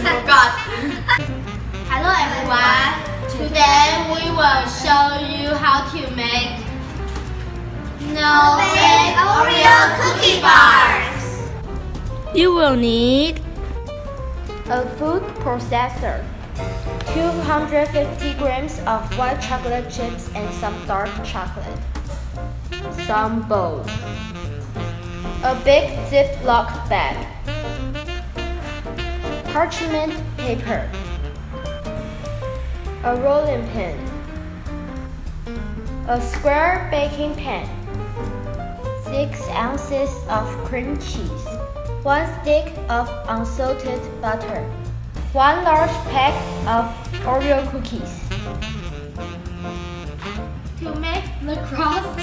forgot. Hello everyone. Today we will show you how to make no-bake Oreo cookie bars. You will need a food processor, 250 grams of white chocolate chips and some dark chocolate, some bowls, a big Ziploc bag, parchment paper, a rolling pin, a square baking pan, 6 ounces of cream cheese, 1 stick of unsalted butter, 1 large pack of Oreo cookies. To make the crust,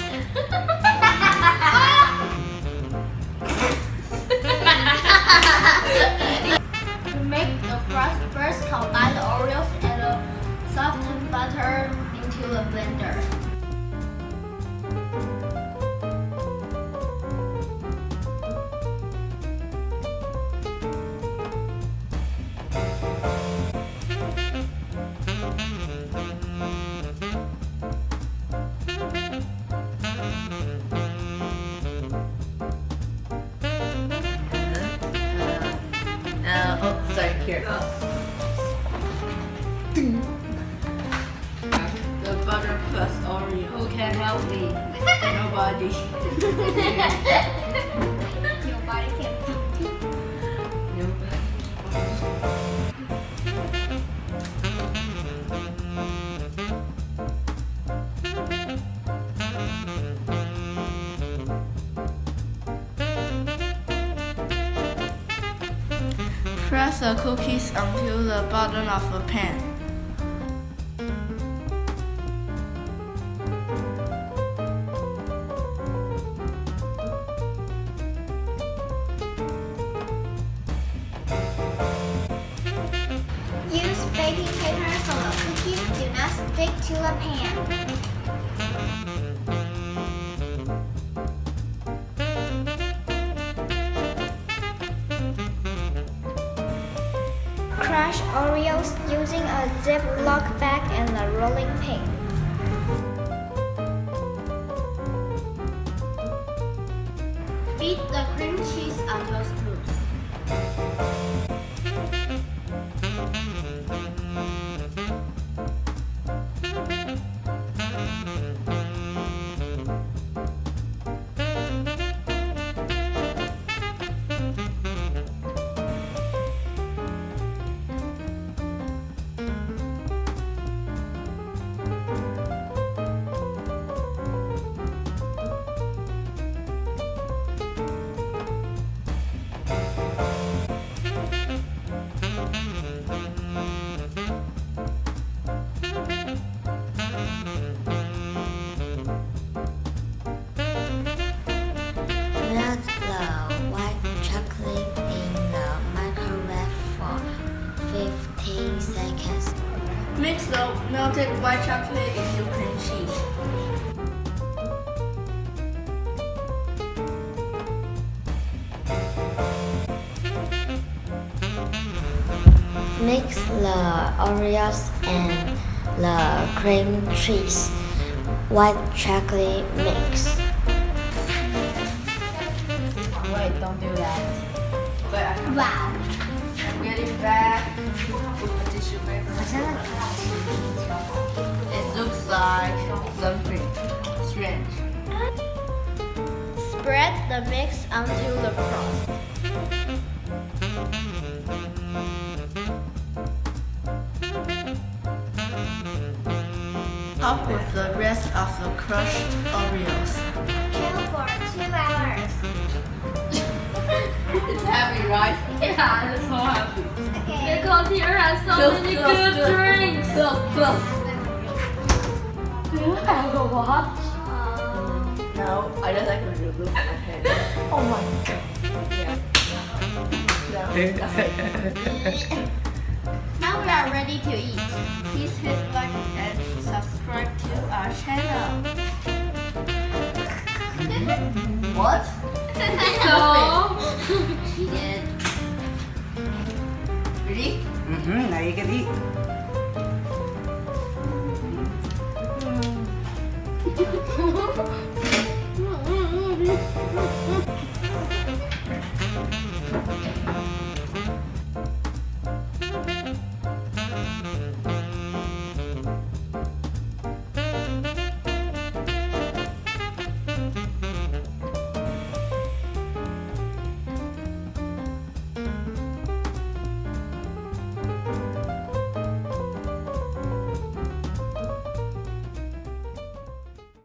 first combine the Oreos and the softened butter into a blender. Sorry, here. The butter plus Oreo. Who can help me? Nobody. Nobody can help me. Press the cookies onto the bottom of the pan. Use baking paper so the cookies do not stick to the pan. Crush Oreos using a Ziploc bag and a rolling pin. Beat the cream cheese until smooth. Melt the white chocolate in the microwave for 15 seconds. Mix the melted white chocolate into cream cheese. Mix the Oreos and the cream cheese. White chocolate mix. Wait, don't do that. Wait, Wow. I'm getting back with the tissue paper. It looks like something strange. Spread the mix onto the crust. Top with the rest of the crushed Oreos. Chill for 2 hours. It's happy, right? Yeah, it's so happy. Because here has so many good drinks. Close. Do you have a watch? No, I just like when you look at my head. Oh my god. Now we are ready to eat. Please hit like and subscribe to our channel. What? So, She did. Ready? Now you can eat.